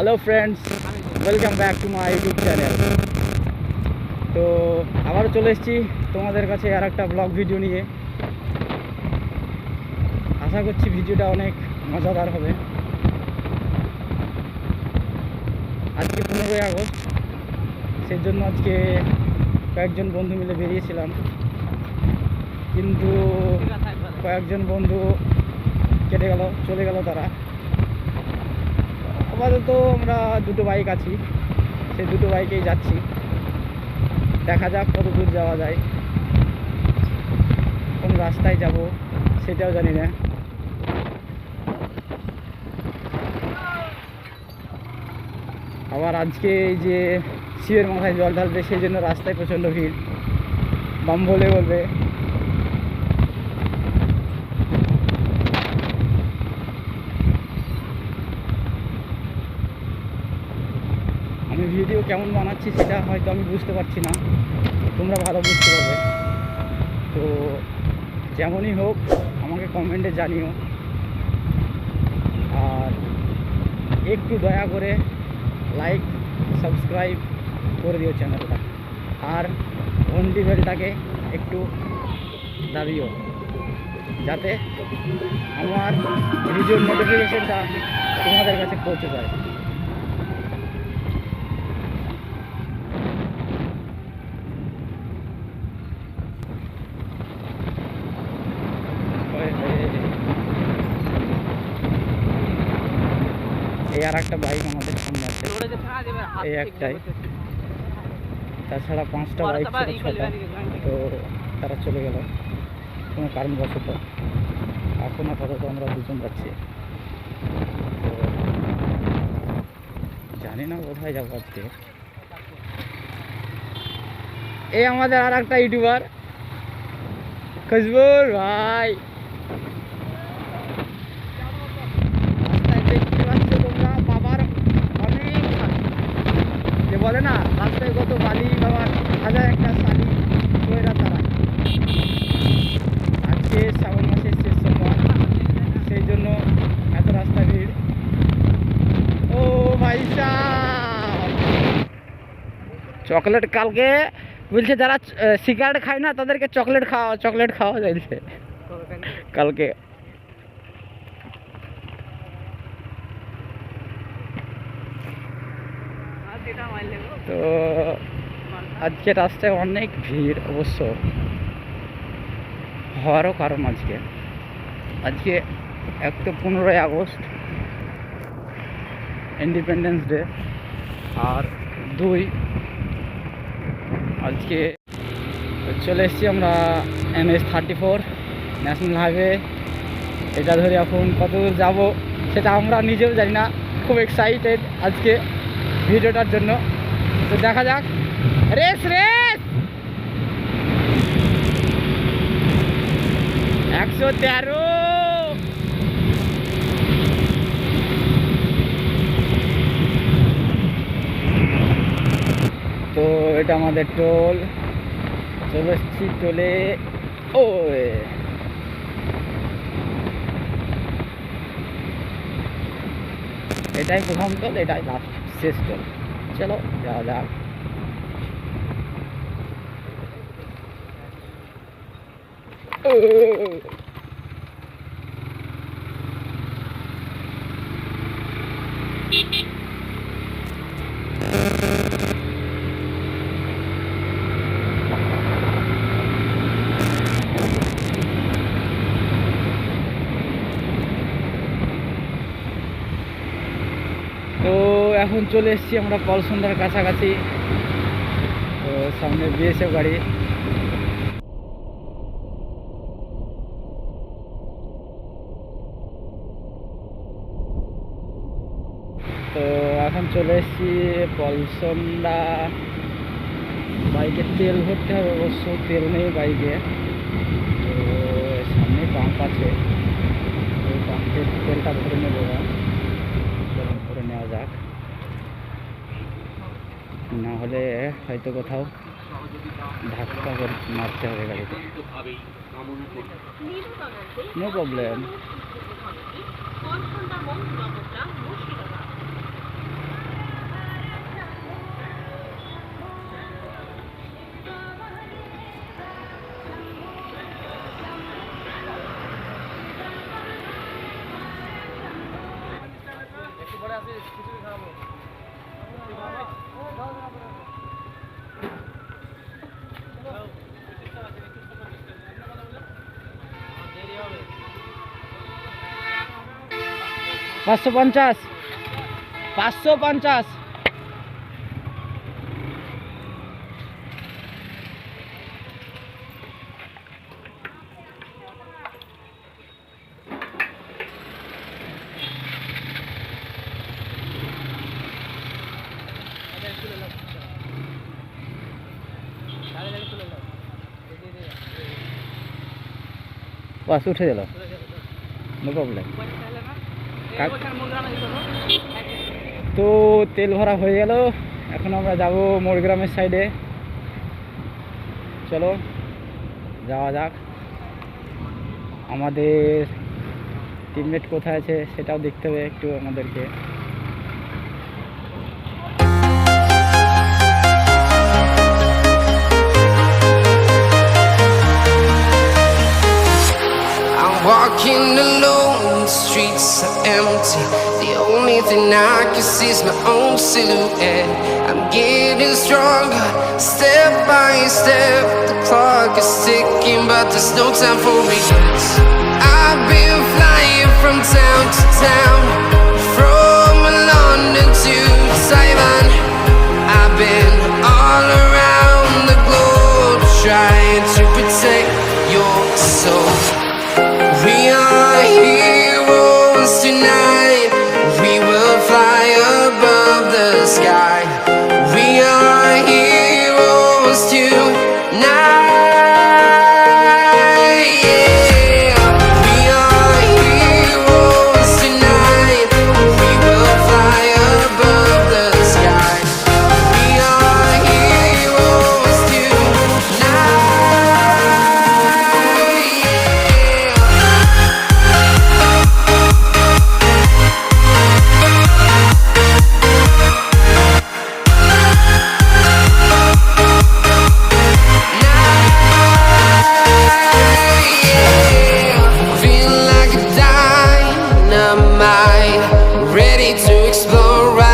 Hello friends, welcome back to my YouTube channel. তো আবারও চলে এসেছি তোমাদের কাছে আর একটা ব্লগ ভিডিও নিয়ে। আশা করছি ভিডিওটা অনেক মজাদার হবে। আজকে 15ই আগস্ট, সেই জন্য আজকে কয়েকজন বন্ধু মিলে বেরিয়েছিলাম, কিন্তু কয়েকজন বন্ধু কেটে গেল, চলে গেল তারা। আপাতত আমরা দুটো বাইক আছি, সেই দুটো বাইকেই যাচ্ছি। দেখা যাক কত দূর যাওয়া যায়, কোন রাস্তায় যাব সেটাও জানি না। আবার আজকে এই যে শিবের মাথায় জল ঢালবে, সেই জন্য রাস্তায় প্রচণ্ড ভিড়, বাম বলে বলবে। আমি ভিডিও কেমন বানাচ্ছি সেটা হয়তো আমি বুঝতে পারছি না, তোমরা ভালো বুঝতে পারবে। তো যেমনই হোক আমাকে কমেন্টে জানিও, আর একটু দয়া করে লাইক সাবস্ক্রাইব করে দিও চ্যানেলটা, আর ঘন্টি বেলটাকে একটু দাবিও, যাতে আমার ভিডিওর নোটিফিকেশনটা তোমাদের কাছে পৌঁছে যায়। এই আর একটা বাইক আমাদের সামনে আছে, এই একটাই, তাছাড়া 5টা বাইক ছিল, 6টা, তো তারা চলে গেল কোনো কারণবশত। এখন আপাতত আমরা দুজন যাচ্ছি, তো জানি না কোথায় যাবো আজকে। এই আমাদের আর একটা ইউটিউবার খুশবুর ভাই, বলে না রাস্তায় কত বালি বাবার হাজার একটা শালি তৈরা তারা। আজকে শ্রাবণ মাসের শেষ সোমবার, সেই জন্য এত রাস্তা ভিড়। ও ভাই সাহেব, চকলেট কালকে বলছে যারা সিগারেট খায় না তাদেরকে চকলেট খাওয়া যাইছে কালকে। তো আজকে রাস্তায় অনেক ভিড় অবশ্য হওয়ারও কারণ আজকে এক তো 15ই আগস্ট ইন্ডিপেন্ডেন্স ডে, আর 2 আজকে চলে এসেছি আমরা NH-34 ন্যাশনাল হাইওয়ে। এটা ধরে এখন কত দূর যাবো সেটা আমরা নিজেও জানি না। খুব এক্সাইটেড আজকে ভিডিওটার জন্য, তো দেখা যাক। রেস 113। তো এটা আমাদের টোল, চলে এসছি টোলে। ও এটাই প্রথম টোল, এটাই লাস্ট শেষ টোল। চলো যাওয়া যাক। তো এখন চলে এসেছি আমরা কলসন্ধার কাছাকাছি। তো সামনে BSF গাড়ি। তো এখন চলে এসেছি কলসন্ডা। বাইকে তেল ভরতে হবে, অবশ্য তেল নেই বাইকে। তো সামনে পাম্প আছে, ওই পাম্পের তেলটা ভরে নেবো, করে নেওয়া যাক, না হলে হয়তো কোথাও ধাক্কা মারতে হবে গাড়িতে। No problem. পাঁচশো পঞ্চাশ, 550। বাস উঠে গেল, নো প্রবলেম। তো তেল ভরা হয়ে গেল, এখন আমরা যাব মোড়গ্রামের সাইডে। চলো যাওয়া যাক। আমাদের টিমমেট কোথায় আছে সেটাও দেখতে হবে একটু আমাদেরকে। Walking alone, the streets are empty. The only thing I can see is my own silhouette. I'm getting stronger, step by step. The clock is ticking, but there's no time for regrets. I've been flying from town to town,